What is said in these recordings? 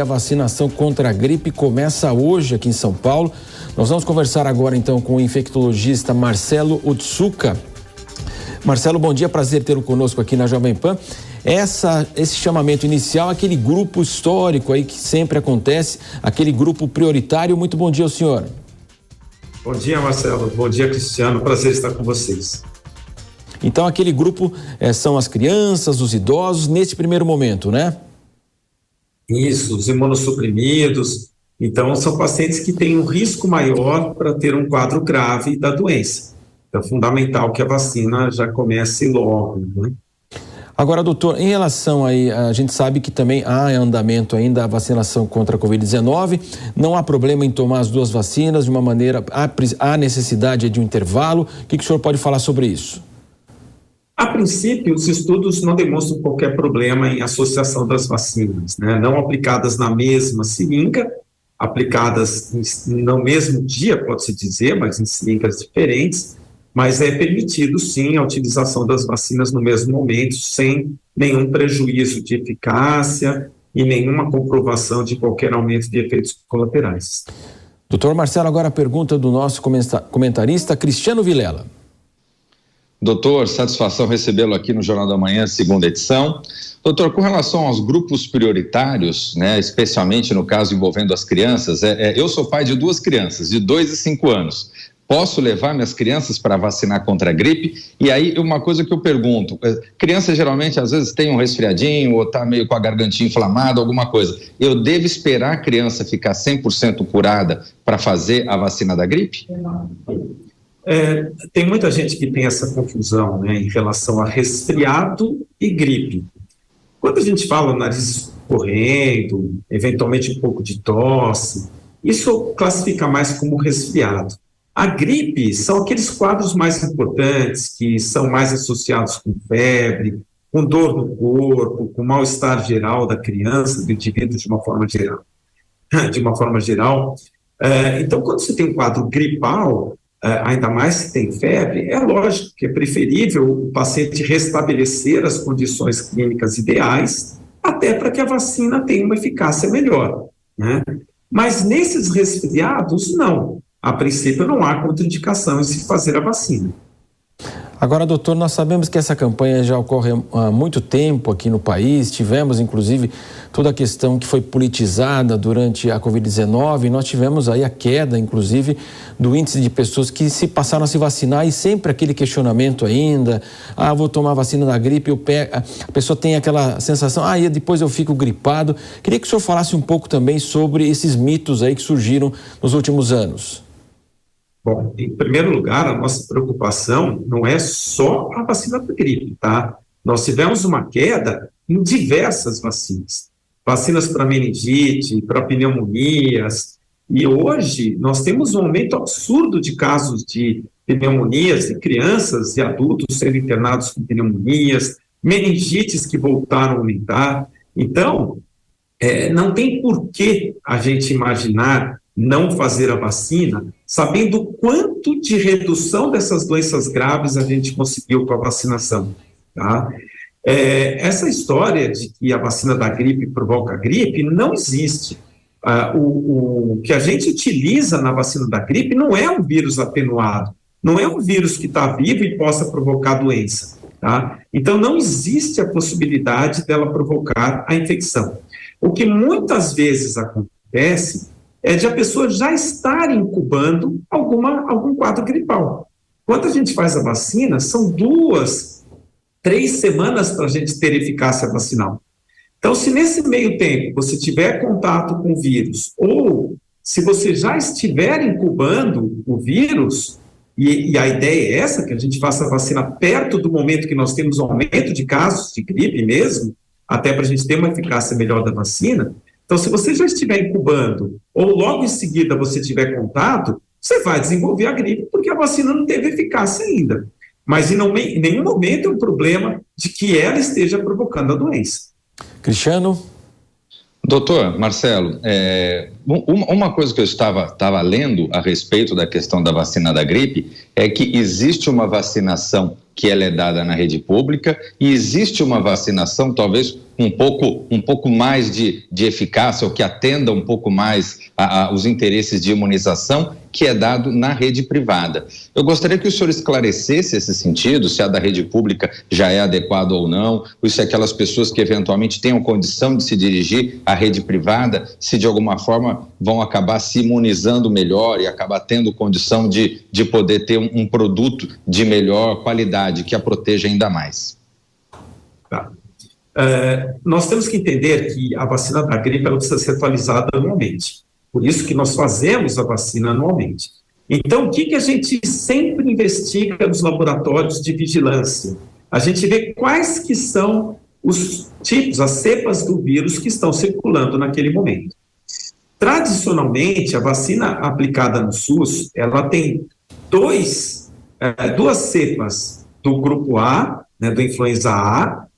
A vacinação contra a gripe começa hoje aqui em São Paulo. Nós vamos conversar agora então com o infectologista Marcelo Otsuka. Marcelo, bom dia, prazer tê-lo conosco aqui na Jovem Pan. Esse chamamento inicial, aquele grupo histórico aí que sempre acontece, aquele grupo prioritário. Muito bom dia ao senhor. Bom dia, Marcelo. Bom dia, Cristiano. Prazer estar com vocês. Então, aquele grupo são as crianças, os idosos, nesse primeiro momento, né? Isso, os imunossuprimidos. Então, são pacientes que têm um risco maior para ter um quadro grave da doença. Então, é fundamental que a vacina já comece logo, né? Agora, doutor, em relação aí, a gente sabe que também há em andamento ainda a vacinação contra a Covid-19, não há problema em tomar as duas vacinas de uma maneira, há necessidade de um intervalo. O que o senhor pode falar sobre isso? A princípio, os estudos não demonstram qualquer problema em associação das vacinas, né? Não aplicadas na mesma seringa, aplicadas no mesmo dia, pode-se dizer, mas em seringas diferentes, mas é permitido, sim, a utilização das vacinas no mesmo momento, sem nenhum prejuízo de eficácia e nenhuma comprovação de qualquer aumento de efeitos colaterais. Doutor Marcelo, agora a pergunta do nosso comentarista Cristiano Vilela. Doutor, satisfação recebê-lo aqui no Jornal da Manhã, segunda edição. Doutor, com relação aos grupos prioritários, né, especialmente no caso envolvendo as crianças, eu sou pai de 2 crianças, de 2 e 5 anos. Posso levar minhas crianças para vacinar contra a gripe? E aí, uma coisa que eu pergunto, criança geralmente às vezes tem um resfriadinho ou está meio com a gargantinha inflamada, alguma coisa. Eu devo esperar a criança ficar 100% curada para fazer a vacina da gripe? Tem muita gente que tem essa confusão, né, em relação a resfriado e gripe. Quando a gente fala nariz correndo, eventualmente um pouco de tosse, isso classifica mais como resfriado. A gripe são aqueles quadros mais importantes, que são mais associados com febre, com dor no corpo, com mal-estar geral da criança, do indivíduo de uma forma geral. Então, quando você tem um quadro gripal, ainda mais se tem febre, é lógico que é preferível o paciente restabelecer as condições clínicas ideais, até para que a vacina tenha uma eficácia melhor, né? Mas nesses resfriados, não. A princípio, não há contraindicação em se fazer a vacina. Agora, doutor, nós sabemos que essa campanha já ocorre há muito tempo aqui no país. Tivemos, inclusive, toda a questão que foi politizada durante a Covid-19. Nós tivemos aí a queda, inclusive, do índice de pessoas que se passaram a se vacinar e sempre aquele questionamento ainda. Vou tomar a vacina da gripe, a pessoa tem aquela sensação, depois eu fico gripado. Queria que o senhor falasse um pouco também sobre esses mitos aí que surgiram nos últimos anos. Bom, em primeiro lugar, a nossa preocupação não é só a vacina da gripe, tá? Nós tivemos uma queda em diversas vacinas. Vacinas para meningite, para pneumonias, e hoje nós temos um aumento absurdo de casos de pneumonias de crianças e adultos sendo internados com pneumonias, meningites que voltaram a aumentar. Então, não tem por que a gente imaginar não fazer a vacina, sabendo quanto de redução dessas doenças graves a gente conseguiu com a vacinação, tá? Essa história de que a vacina da gripe provoca gripe não existe. O que a gente utiliza na vacina da gripe não é um vírus atenuado, não é um vírus que está vivo e possa provocar doença, tá? Então, não existe a possibilidade dela provocar a infecção. O que muitas vezes acontece é de a pessoa já estar incubando algum quadro gripal. Quando a gente faz a vacina, são 2, 3 semanas para a gente ter eficácia vacinal. Então, se nesse meio tempo você tiver contato com o vírus, ou se você já estiver incubando o vírus, e a ideia é essa, que a gente faça a vacina perto do momento que nós temos um aumento de casos de gripe mesmo, até para a gente ter uma eficácia melhor da vacina. Então, se você já estiver incubando ou logo em seguida você tiver contato, você vai desenvolver a gripe porque a vacina não teve eficácia ainda. Mas em nenhum momento é um problema de que ela esteja provocando a doença. Cristiano? Doutor Marcelo, uma coisa que eu estava lendo a respeito da questão da vacina da gripe é que existe uma vacinação que ela é dada na rede pública e existe uma vacinação talvez um pouco mais de eficácia ou que atenda um pouco mais os interesses de imunização que é dado na rede privada. Eu gostaria que o senhor esclarecesse esse sentido, se a da rede pública já é adequada ou não, ou se aquelas pessoas que eventualmente tenham condição de se dirigir à rede privada, se de alguma forma vão acabar se imunizando melhor e acabar tendo condição de poder ter um produto de melhor qualidade, que a proteja ainda mais. Tá. Nós temos que entender que a vacina da gripe ela precisa ser atualizada anualmente. Por isso que nós fazemos a vacina anualmente. Então, o que a gente sempre investiga nos laboratórios de vigilância? A gente vê quais que são os tipos, as cepas do vírus que estão circulando naquele momento. Tradicionalmente, a vacina aplicada no SUS, ela tem duas cepas do grupo A, né, do influenza A,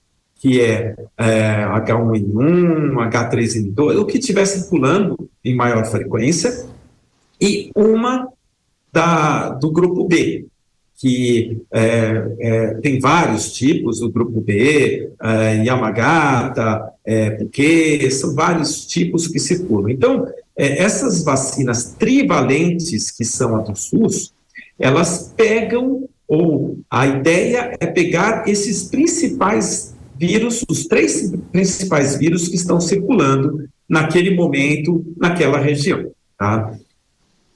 que é H1N1, H3N2, o que estiver circulando em maior frequência, e uma do grupo B, que tem vários tipos, o grupo B, Yamagata, porque são vários tipos que circulam. Então, essas vacinas trivalentes, que são a do SUS, elas pegam, ou a ideia é pegar esses principais vírus, os 3 principais vírus que estão circulando naquele momento, naquela região, tá?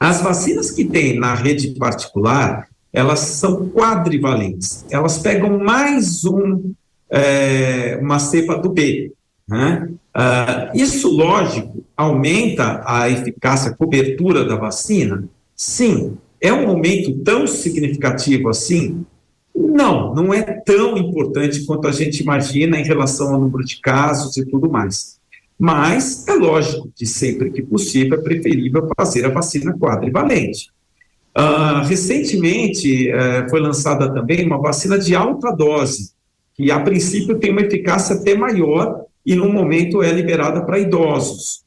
As vacinas que tem na rede particular, elas são quadrivalentes, elas pegam mais uma cepa do B, né? Isso, lógico, aumenta a eficácia, a cobertura da vacina? Sim. É um aumento tão significativo assim? Não é tão importante quanto a gente imagina em relação ao número de casos e tudo mais. Mas é lógico que sempre que possível é preferível fazer a vacina quadrivalente. Recentemente foi lançada também uma vacina de alta dose, que a princípio tem uma eficácia até maior e no momento é liberada para idosos.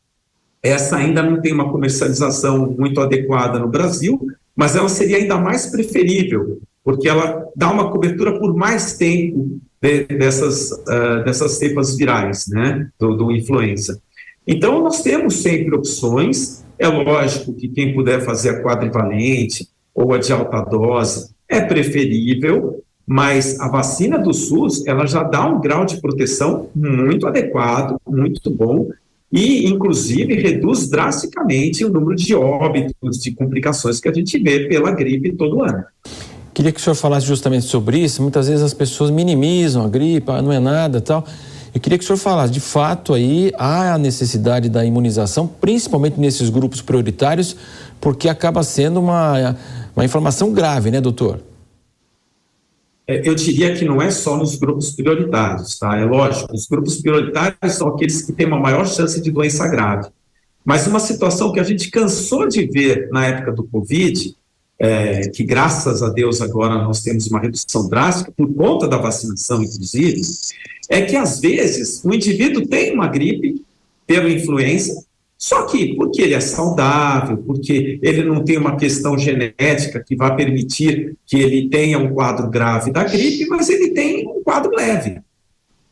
Essa ainda não tem uma comercialização muito adequada no Brasil, mas ela seria ainda mais preferível, porque ela dá uma cobertura por mais tempo dessas cepas virais, né, do influenza. Então, nós temos sempre opções. É lógico que quem puder fazer a quadrivalente ou a de alta dose é preferível, mas a vacina do SUS, ela já dá um grau de proteção muito adequado, muito bom, e, inclusive, reduz drasticamente o número de óbitos, de complicações que a gente vê pela gripe todo ano. Queria que o senhor falasse justamente sobre isso. Muitas vezes as pessoas minimizam a gripe, não é nada e tal. Eu queria que o senhor falasse, de fato, aí há a necessidade da imunização, principalmente nesses grupos prioritários, porque acaba sendo uma inflamação grave, né, doutor? Eu diria que não é só nos grupos prioritários, tá? É lógico, os grupos prioritários são aqueles que têm uma maior chance de doença grave. Mas uma situação que a gente cansou de ver na época do Covid, que graças a Deus agora nós temos uma redução drástica, por conta da vacinação, inclusive, é que às vezes o indivíduo tem uma gripe pela influenza, só que porque ele é saudável, porque ele não tem uma questão genética que vai permitir que ele tenha um quadro grave da gripe, mas ele tem um quadro leve.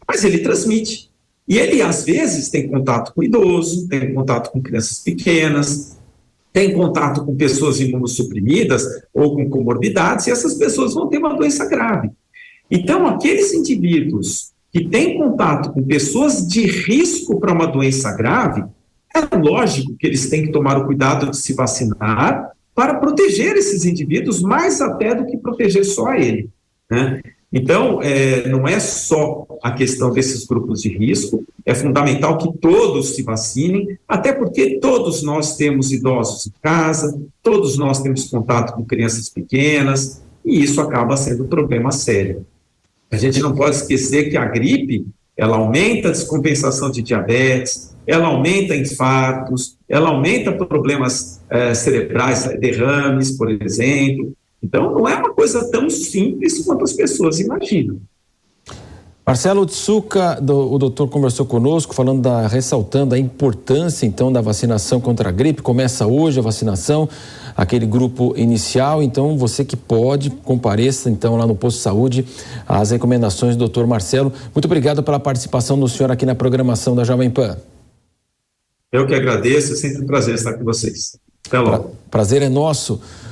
Mas ele transmite. E ele, às vezes, tem contato com idoso, tem contato com crianças pequenas, tem contato com pessoas imunossuprimidas ou com comorbidades, e essas pessoas vão ter uma doença grave. Então, aqueles indivíduos que têm contato com pessoas de risco para uma doença grave, é lógico que eles têm que tomar o cuidado de se vacinar para proteger esses indivíduos, mais até do que proteger só a ele, né? Então, não é só a questão desses grupos de risco, é fundamental que todos se vacinem, até porque todos nós temos idosos em casa, todos nós temos contato com crianças pequenas, e isso acaba sendo um problema sério. A gente não pode esquecer que a gripe, ela aumenta a descompensação de diabetes, ela aumenta infartos, ela aumenta problemas cerebrais, derrames, por exemplo. Então, não é uma coisa tão simples quanto as pessoas imaginam. Marcelo Otsuka, o doutor conversou conosco, ressaltando a importância, então, da vacinação contra a gripe. Começa hoje a vacinação, aquele grupo inicial. Então, você que pode, compareça, então, lá no posto de saúde, às recomendações do doutor Marcelo. Muito obrigado pela participação do senhor aqui na programação da Jovem Pan. Eu que agradeço, é sempre um prazer estar com vocês. Até logo. Prazer é nosso.